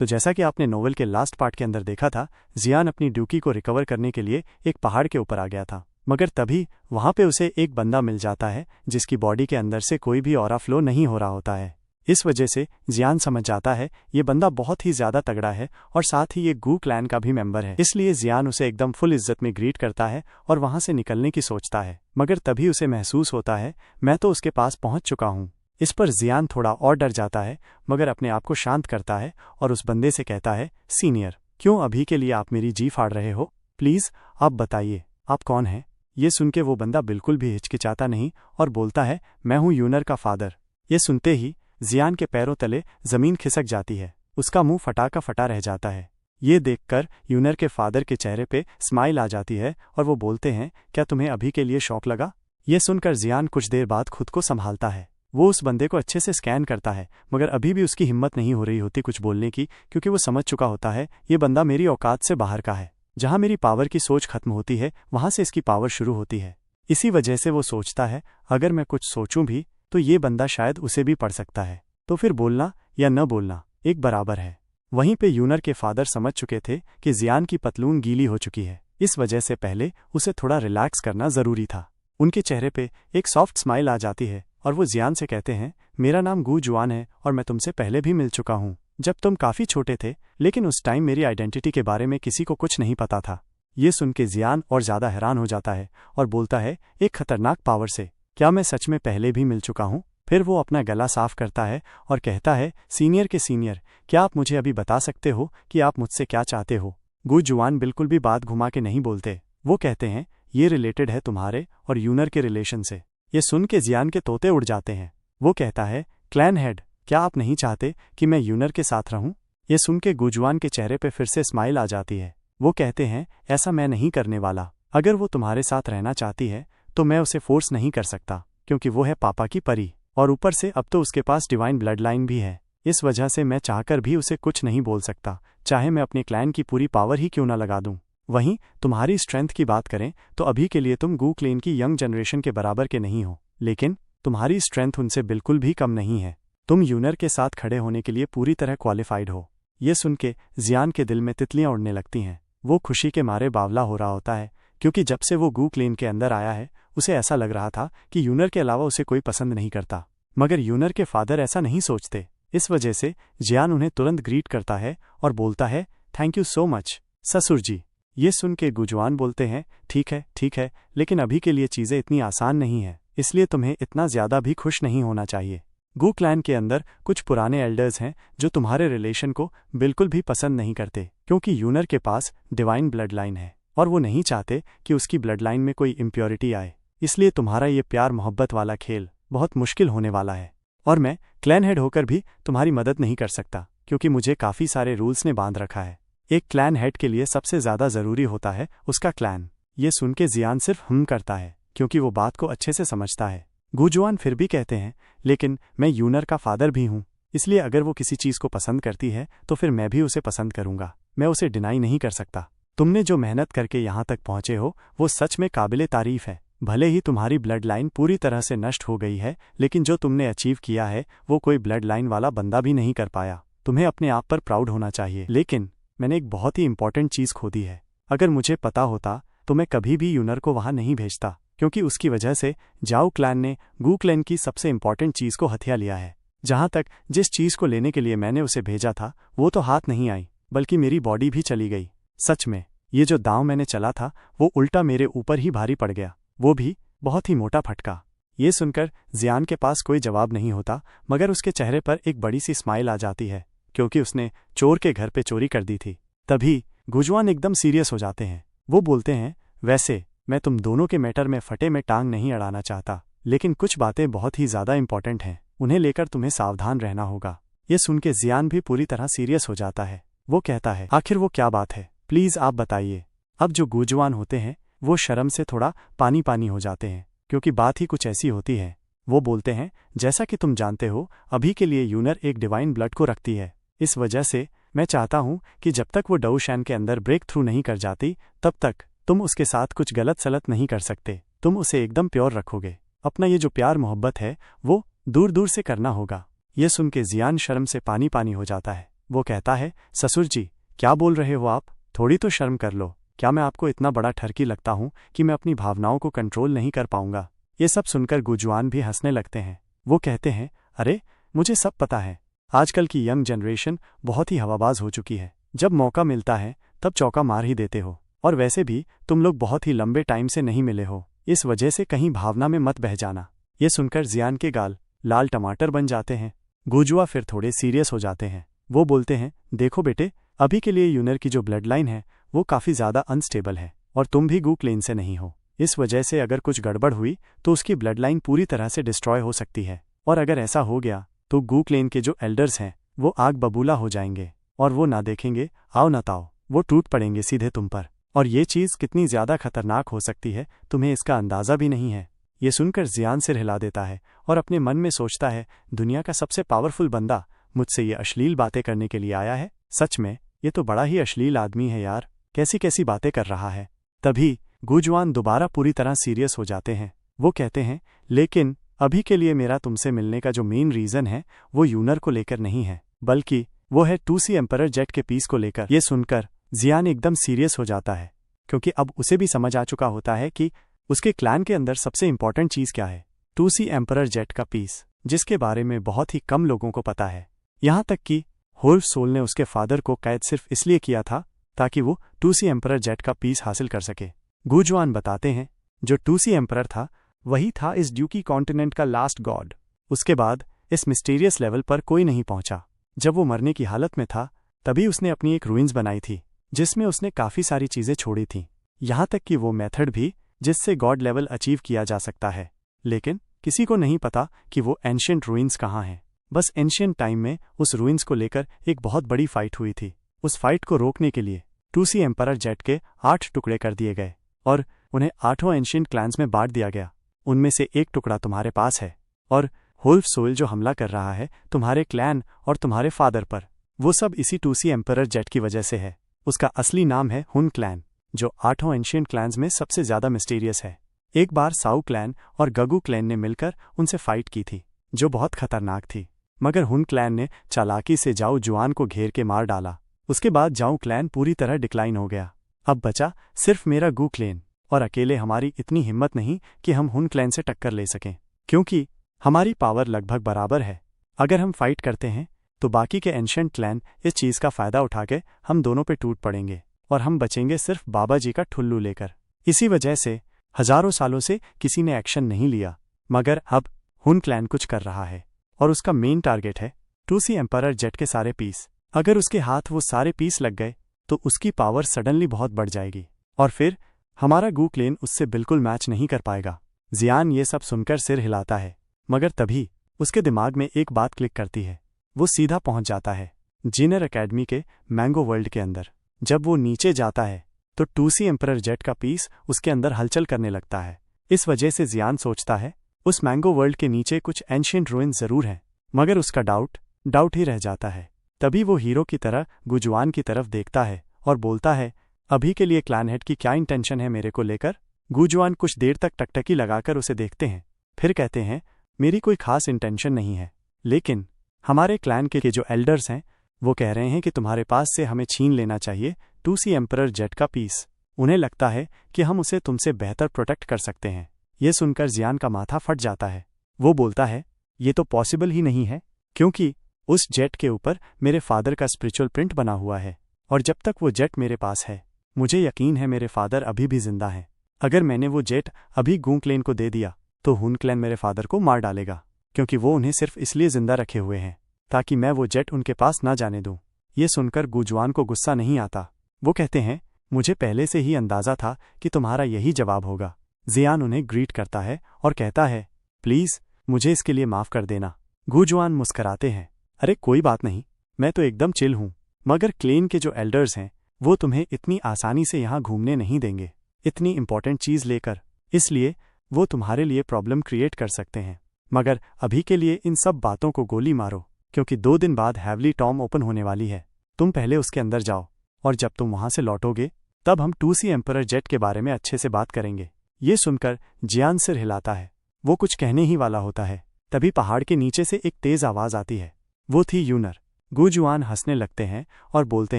तो जैसा कि आपने नोवेल के लास्ट पार्ट के अंदर देखा था, जियान अपनी ड्यूकी को रिकवर करने के लिए एक पहाड़ के ऊपर आ गया था, मगर तभी वहां पे उसे एक बंदा मिल जाता है जिसकी बॉडी के अंदर से कोई भी ऑरा फ्लो नहीं हो रहा होता है। इस वजह से जियान समझ जाता है ये बंदा बहुत ही ज्यादा तगड़ा है और साथ ही ये गू क्लैन का भी मेंबर है। इसलिए जियान उसे एकदम फुल इज्जत में ग्रीट करता है और वहां से निकलने की सोचता है, मगर तभी उसे महसूस होता है मैं तो उसके पास पहुंच चुका हूं। इस पर जियान थोड़ा और डर जाता है, मगर अपने आप को शांत करता है और उस बंदे से कहता है, सीनियर, क्यों अभी के लिए आप मेरी जी फाड़ रहे हो? प्लीज आप बताइए आप कौन हैं? ये सुन के वो बंदा बिल्कुल भी हिचकिचाता नहीं और बोलता है, मैं हूं यूनर का फादर। ये सुनते ही जियान के पैरों तले जमीन खिसक जाती है, उसका मुंह फटा का फटा रह जाता है। ये देखकर यूनर के फादर के चेहरे पे स्माइल आ जाती है और वो बोलते हैं, क्या तुम्हें अभी के लिए शौक लगा? ये सुनकर जियान कुछ देर बाद खुद को संभालता है। वो उस बंदे को अच्छे से स्कैन करता है, मगर अभी भी उसकी हिम्मत नहीं हो रही होती कुछ बोलने की, क्योंकि वो समझ चुका होता है ये बंदा मेरी औकात से बाहर का है। जहां मेरी पावर की सोच खत्म होती है वहां से इसकी पावर शुरू होती है। इसी वजह से वो सोचता है अगर मैं कुछ सोचूं भी तो ये बंदा शायद उसे भी पढ़ सकता है, तो फिर बोलना या न बोलना एक बराबर है। वहीं पे यूनर के फादर समझ चुके थे कि जियान की पतलून गीली हो चुकी है, इस वजह से पहले उसे थोड़ा रिलैक्स करना जरूरी था। उनके चेहरे पे एक सॉफ्ट स्माइल आ जाती है और वो जियान से कहते हैं, मेरा नाम गू जुआन है और मैं तुमसे पहले भी मिल चुका हूँ जब तुम काफी छोटे थे, लेकिन उस टाइम मेरी आइडेंटिटी के बारे में किसी को कुछ नहीं पता था। ये सुन के जियान और ज्यादा हैरान हो जाता है और बोलता है, एक खतरनाक पावर से क्या मैं सच में पहले भी मिल चुका हूँ? फिर वो अपना गला साफ करता है और कहता है, सीनियर के सीनियर, क्या आप मुझे अभी बता सकते हो कि आप मुझसे क्या चाहते हो? गू जुआन बिल्कुल भी बात घुमा के नहीं बोलते, वो कहते हैं, ये रिलेटेड है तुम्हारे और यूनर के रिलेशन से। ये सुन के जियान के तोते उड़ जाते हैं। वो कहता है, क्लैन हेड, क्या आप नहीं चाहते कि मैं यूनर के साथ रहूं? ये सुन के गुजुआन के चेहरे पे फिर से स्माइल आ जाती है। वो कहते हैं, ऐसा मैं नहीं करने वाला। अगर वो तुम्हारे साथ रहना चाहती है तो मैं उसे फोर्स नहीं कर सकता, क्योंकि वो है पापा की परी, और ऊपर से अब तो उसके पास डिवाइन ब्लड लाइन भी है। इस वजह से मैं चाहकर भी उसे कुछ नहीं बोल सकता, चाहे मैं अपने क्लैन की पूरी पावर ही क्यों न लगा दूं। वहीं तुम्हारी स्ट्रेंथ की बात करें तो अभी के लिए तुम गू क्लेन की यंग जनरेशन के बराबर के नहीं हो, लेकिन तुम्हारी स्ट्रेंथ उनसे बिल्कुल भी कम नहीं है। तुम यूनर के साथ खड़े होने के लिए पूरी तरह क्वालिफाइड हो। ये सुन के जियान के दिल में तितलियां उड़ने लगती हैं। वो खुशी के मारे बावला हो रहा होता है, क्योंकि जब से वो गू क्लेन के अंदर आया है उसे ऐसा लग रहा था कि यूनर के अलावा उसे कोई पसंद नहीं करता, मगर यूनर के फादर ऐसा नहीं सोचते। इस वजह से जियान उन्हें तुरंत ग्रीट करता है और बोलता है, थैंक यू सो मच ससुर जी। ये सुन के गुजवान बोलते हैं, ठीक है, लेकिन अभी के लिए चीजें इतनी आसान नहीं है, इसलिए तुम्हें इतना ज्यादा भी खुश नहीं होना चाहिए। गू क्लैन के अंदर कुछ पुराने एल्डर्स हैं जो तुम्हारे रिलेशन को बिल्कुल भी पसंद नहीं करते, क्योंकि यूनर के पास डिवाइन ब्लड लाइन है और वो नहीं चाहते कि उसकी ब्लड लाइन में कोई इम्प्योरिटी आए। इसलिए तुम्हारा ये प्यार मोहब्बत वाला खेल बहुत मुश्किल होने वाला है, और मैं क्लैन हेड होकर भी तुम्हारी मदद नहीं कर सकता, क्योंकि मुझे काफी सारे रूल्स ने बांध रखा है। एक क्लैन हेड के लिए सबसे ज्यादा जरूरी होता है उसका क्लैन। ये सुन के जियान सिर्फ करता है, क्योंकि वो बात को अच्छे से समझता है। गुजुआन फिर भी कहते हैं, लेकिन मैं यूनर का फादर भी हूँ, इसलिए अगर वो किसी चीज को पसंद करती है तो फिर मैं भी उसे पसंद करूंगा, मैं उसे डिनाई नहीं कर सकता। तुमने जो मेहनत करके यहाँ तक पहुंचे हो वो सच में काबिले तारीफ है। भले ही तुम्हारी ब्लड लाइन पूरी तरह से नष्ट हो गई है, लेकिन जो तुमने अचीव किया है वो कोई ब्लड लाइन वाला बंदा भी नहीं कर पाया। तुम्हें अपने आप पर प्राउड होना चाहिए। लेकिन मैंने एक बहुत ही इंपॉर्टेंट चीज खो दी है। अगर मुझे पता होता तो मैं कभी भी यूनर को वहां नहीं भेजता, क्योंकि उसकी वजह से जाओ क्लैन ने गू क्लैन की सबसे इंपॉर्टेंट चीज को हथिया लिया है। जहां तक जिस चीज को लेने के लिए मैंने उसे भेजा था वो तो हाथ नहीं आई, बल्कि मेरी बॉडी भी चली गई। सच में ये जो दांव मैंने चला था वो उल्टा मेरे ऊपर ही भारी पड़ गया, वो भी बहुत ही मोटा फटका। ये सुनकर जियान के पास कोई जवाब नहीं होता, मगर उसके चेहरे पर एक बड़ी सी स्माइल आ जाती है, क्योंकि उसने चोर के घर पे चोरी कर दी थी। तभी गुजवान एकदम सीरियस हो जाते हैं। वो बोलते हैं, वैसे मैं तुम दोनों के मैटर में फटे में टांग नहीं अड़ाना चाहता, लेकिन कुछ बातें बहुत ही ज्यादा इंपॉर्टेंट हैं, उन्हें लेकर तुम्हें सावधान रहना होगा। ये सुन के जियान भी पूरी तरह सीरियस हो जाता है। वो कहता है, आखिर वो क्या बात है, प्लीज आप बताइए। अब जो गुजवान होते हैं वो शर्म से थोड़ा पानी पानी हो जाते हैं, क्योंकि बात ही कुछ ऐसी होती है। वो बोलते हैं, जैसा कि तुम जानते हो अभी के लिए यूनर एक डिवाइन ब्लड को रखती है, इस वजह से मैं चाहता हूं कि जब तक वो डाउशैन के अंदर ब्रेक थ्रू नहीं कर जाती तब तक तुम उसके साथ कुछ गलत सलत नहीं कर सकते। तुम उसे एकदम प्योर रखोगे। अपना ये जो प्यार मोहब्बत है वो दूर दूर से करना होगा। ये सुन के जियान शर्म से पानी पानी हो जाता है। वो कहता है, ससुर जी क्या बोल रहे हो आप, थोड़ी तो शर्म कर लो। क्या मैं आपको इतना बड़ा ठरकी लगता हूँ कि मैं अपनी भावनाओं को कंट्रोल नहीं कर पाऊंगा। ये सब सुनकर गुजवान भी हंसने लगते हैं। वो कहते हैं, अरे मुझे सब पता है। आजकल की यंग जनरेशन बहुत ही हवाबाज हो चुकी है। जब मौका मिलता है तब चौका मार ही देते हो। और वैसे भी तुम लोग बहुत ही लंबे टाइम से नहीं मिले हो, इस वजह से कहीं भावना में मत बह जाना। ये सुनकर जियान के गाल लाल टमाटर बन जाते हैं। गुजुआ फिर थोड़े सीरियस हो जाते हैं। वो बोलते हैं, देखो बेटे, अभी के लिए यूनर की जो ब्लड लाइन है वो काफ़ी ज़्यादा अनस्टेबल है और तुम भी गू क्लेन से नहीं हो। इस वजह से अगर कुछ गड़बड़ हुई तो उसकी ब्लड लाइन पूरी तरह से डिस्ट्रॉय हो सकती है। और अगर ऐसा हो गया तो गू क्लेन के जो एल्डर्स हैं वो आग बबूला हो जाएंगे और वो ना देखेंगे आओ ना ताओ, वो टूट पड़ेंगे सीधे तुम पर। और ये चीज़ कितनी ज़्यादा खतरनाक हो सकती है तुम्हें इसका अंदाज़ा भी नहीं है। ये सुनकर जियान सिर हिला देता है और अपने मन में सोचता है, दुनिया का सबसे पावरफुल बंदा मुझसे ये अश्लील बातें करने के लिए आया है। सच में ये तो बड़ा ही अश्लील आदमी है यार, कैसी कैसी बातें कर रहा है। तभी गुजवान दोबारा पूरी तरह सीरियस हो जाते हैं। वो कहते हैं, लेकिन अभी के लिए मेरा तुमसे मिलने का जो मेन रीज़न है वो यूनर को लेकर नहीं है, बल्कि वो है 2C एम्परर जेट के पीस को लेकर। ये सुनकर जियान एकदम सीरियस हो जाता है, क्योंकि अब उसे भी समझ आ चुका होता है कि उसके क्लैन के अंदर सबसे इंपॉर्टेंट चीज़ क्या है। 2C एम्परर जेट का पीस, जिसके बारे में बहुत ही कम लोगों को पता है। यहाँ तक कि होल्फ सोल ने उसके फादर को कैद सिर्फ इसलिए किया था ताकि वो 2C एम्परर जेट का पीस हासिल कर सके। गुजवान बताते हैं, जो 2C एम्परर था वही था इस ड्यूकी कॉन्टिनेंट का लास्ट गॉड। उसके बाद इस मिस्टीरियस लेवल पर कोई नहीं पहुंचा। जब वो मरने की हालत में था तभी उसने अपनी एक रूइंस बनाई थी जिसमें उसने काफ़ी सारी चीज़ें छोड़ी थीं, यहाँ तक कि वो मेथड भी जिससे गॉड लेवल अचीव किया जा सकता है। लेकिन किसी को नहीं पता कि वो एंशियंट रूइंस कहाँ हैं। बस एंशियंट टाइम में उस रूइंस को लेकर एक बहुत बड़ी फाइट हुई थी। उस फाइट को रोकने के लिए 2C एम्परर जेट के 8 टुकड़े कर दिए गए और उन्हें 8 एंशियंट क्लैंस में बांट दिया गया। उनमें से एक टुकड़ा तुम्हारे पास है और होल्फ सोल जो हमला कर रहा है तुम्हारे क्लैन और तुम्हारे फादर पर, वो सब इसी 2C एम्परर जेट की वजह से है। उसका असली नाम है हुन क्लैन, जो 8 एंशियंट क्लैंस में सबसे ज़्यादा मिस्टीरियस है। एक बार साउ क्लैन और गगू क्लैन ने मिलकर उनसे फाइट की थी जो बहुत खतरनाक थी, मगर हुन क्लैन ने चालाकी से जाओ जुआन को घेर के मार डाला। उसके बाद जाओ क्लैन पूरी तरह डिक्लाइन हो गया। अब बचा सिर्फ मेरा गू क्लैन, और अकेले हमारी इतनी हिम्मत नहीं कि हम हुन क्लैन से टक्कर ले सकें, क्योंकि हमारी पावर लगभग बराबर है। अगर हम फाइट करते हैं तो बाकी के एंशियंट क्लैन इस चीज़ का फ़ायदा उठा के हम दोनों पे टूट पड़ेंगे और हम बचेंगे सिर्फ बाबा जी का ठुल्लू लेकर। इसी वजह से हजारों सालों से किसी ने एक्शन नहीं लिया, मगर अब हुन क्लैन कुछ कर रहा है और उसका मेन टारगेट है 2C एम्परर जेट के सारे पीस। अगर उसके हाथ वो सारे पीस लग गए तो उसकी पावर सडनली बहुत बढ़ जाएगी और फिर हमारा गू क्लेन उससे बिल्कुल मैच नहीं कर पाएगा। जियान ये सब सुनकर सिर हिलाता है, मगर तभी उसके दिमाग में एक बात क्लिक करती है। वो सीधा पहुंच जाता है जीनर एकेडमी के मैंगो वर्ल्ड के अंदर। जब वो नीचे जाता है तो 2C एम्परर जेट का पीस उसके अंदर हलचल करने लगता है। इस वजह से जियान सोचता है उस मैंगो वर्ल्ड के नीचे कुछ एंशियंट रूइन ज़रूर हैं, मगर उसका डाउट ही रह जाता है। तभी वो हीरो की तरह गुजवान की तरफ देखता है और बोलता है, अभी के लिए क्लैन हेड की क्या इंटेंशन है मेरे को लेकर। गुजवान कुछ देर तक टकटकी लगाकर उसे देखते हैं, फिर कहते हैं, मेरी कोई खास इंटेंशन नहीं है, लेकिन हमारे क्लैन के जो एल्डर्स हैं वो कह रहे हैं कि तुम्हारे पास से हमें छीन लेना चाहिए 2C एम्परर जेट का पीस। उन्हें लगता है कि हम उसे तुमसे बेहतर प्रोटेक्ट कर सकते हैं। ये सुनकर जियान का माथा फट जाता है। वो बोलता है, ये तो पॉसिबल ही नहीं है, क्योंकि उस जेट के ऊपर मेरे फादर का स्पिरिचुअल प्रिंट बना हुआ है और जब तक वो जेट मेरे पास है मुझे यकीन है मेरे फादर अभी भी जिंदा हैं। अगर मैंने वो जेट अभी गू क्लेन को दे दिया तो हुन क्लैन मेरे फादर को मार डालेगा, क्योंकि वो उन्हें सिर्फ इसलिए जिंदा रखे हुए हैं ताकि मैं वो जेट उनके पास ना जाने दूं। ये सुनकर गुजवान को गुस्सा नहीं आता। वो कहते हैं, मुझे पहले से ही अंदाज़ा था कि तुम्हारा यही जवाब होगा। जियान उन्हें ग्रीट करता है और कहता है, प्लीज़ मुझे इसके लिए माफ़ कर देना। गुजवान मुस्कराते हैं, अरे कोई बात नहीं, मैं तो एकदम चिल हूँ, मगर क्लेन के जो एल्डर्स हैं वो तुम्हें इतनी आसानी से यहाँ घूमने नहीं देंगे इतनी इंपॉर्टेंट चीज़ लेकर, इसलिए वो तुम्हारे लिए प्रॉब्लम क्रिएट कर सकते हैं। मगर अभी के लिए इन सब बातों को गोली मारो, क्योंकि 2 दिन बाद हैवली टॉम ओपन होने वाली है। तुम पहले उसके अंदर जाओ और जब तुम वहां से लौटोगे तब हम 2C एम्परर जेट के बारे में अच्छे से बात करेंगे। ये सुनकर जियान सिर हिलाता है। वो कुछ कहने ही वाला होता है, तभी पहाड़ के नीचे से एक तेज आवाज़ आती है। वो थी यूनर। गुजुआन हंसने लगते हैं और बोलते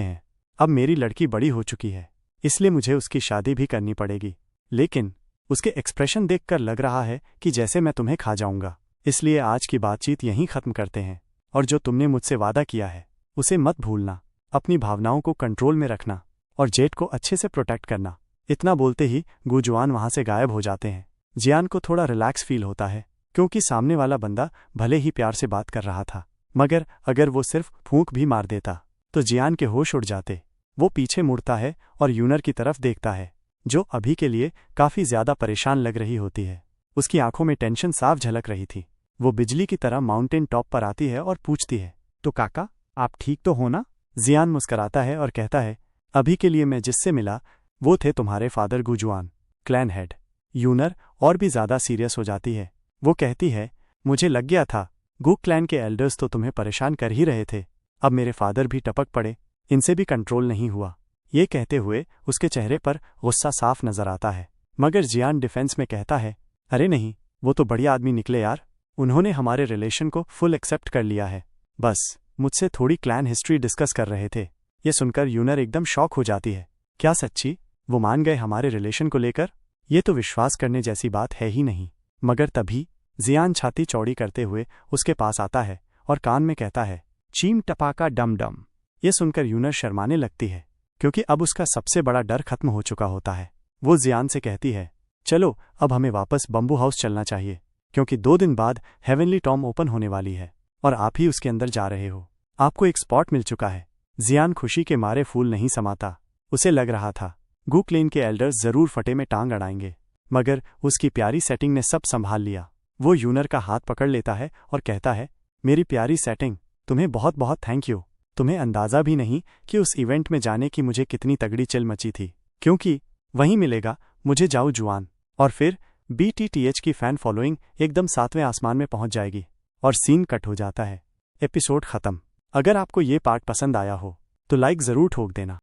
हैं, अब मेरी लड़की बड़ी हो चुकी है, इसलिए मुझे उसकी शादी भी करनी पड़ेगी। लेकिन उसके एक्सप्रेशन देखकर लग रहा है कि जैसे मैं तुम्हें खा जाऊंगा। इसलिए आज की बातचीत यहीं खत्म करते हैं, और जो तुमने मुझसे वादा किया है उसे मत भूलना। अपनी भावनाओं को कंट्रोल में रखना और जेट को अच्छे से प्रोटेक्ट करना। इतना बोलते ही गुजुआन वहां से गायब हो जाते हैं। जियान को थोड़ा रिलैक्स फील होता है, क्योंकि सामने वाला बंदा भले ही प्यार से बात कर रहा था, मगर अगर वो सिर्फ फूंक भी मार देता तो जियान के होश उड़ जाते। वो पीछे मुड़ता है और यूनर की तरफ देखता है, जो अभी के लिए काफी ज्यादा परेशान लग रही होती है। उसकी आंखों में टेंशन साफ झलक रही थी। वो बिजली की तरह माउंटेन टॉप पर आती है और पूछती है, तो काका, आप ठीक तो हो ना? जियान मुस्कराता है और कहता है, अभी के लिए मैं जिससे मिला वो थे तुम्हारे फादर गुजुआन, क्लैन हेड। यूनर और भी ज्यादा सीरियस हो जाती है। वो कहती है, मुझे लग गया था, गु क्लैन के एल्डर्स तो तुम्हें परेशान कर ही रहे थे, अब मेरे फादर भी टपक पड़े, इनसे भी कंट्रोल नहीं हुआ। ये कहते हुए उसके चेहरे पर गुस्सा साफ नजर आता है। मगर जियान डिफेंस में कहता है, अरे नहीं, वो तो बढ़िया आदमी निकले यार, उन्होंने हमारे रिलेशन को फुल एक्सेप्ट कर लिया है, बस मुझसे थोड़ी क्लैन हिस्ट्री डिस्कस कर रहे थे। ये सुनकर यूनर एकदम शॉक हो जाती है। क्या सच्ची वो मान गए हमारे रिलेशन को लेकर? ये तो विश्वास करने जैसी बात है ही नहीं। मगर तभी जियान छाती चौड़ी करते हुए उसके पास आता है और कान में कहता है, चीम टपाका डम डम। ये सुनकर यूनर शर्माने लगती है, क्योंकि अब उसका सबसे बड़ा डर खत्म हो चुका होता है। वो जियान से कहती है, चलो अब हमें वापस बम्बू हाउस चलना चाहिए, क्योंकि 2 दिन बाद हेवनली टॉम ओपन होने वाली है और आप ही उसके अंदर जा रहे हो। आपको एक स्पॉट मिल चुका है। जियान खुशी के मारे फूल नहीं समाता। उसे लग रहा था गु क्लेन के एल्डर्स जरूर फटे में टांग अड़ाएंगे, मगर उसकी प्यारी सेटिंग ने सब संभाल लिया। वो यूनर का हाथ पकड़ लेता है और कहता है, मेरी प्यारी सेटिंग, तुम्हें बहुत बहुत थैंक यू। तुम्हें अंदाजा भी नहीं कि उस इवेंट में जाने की मुझे कितनी तगड़ी चिल मची थी, क्योंकि वहीं मिलेगा मुझे जाओ जुआन, और फिर BTTH की फैन फॉलोइंग एकदम 7वें आसमान में पहुंच जाएगी। और सीन कट हो जाता है। एपिसोड खत्म। अगर आपको ये पार्ट पसंद आया हो तो लाइक जरूर ठोक देना।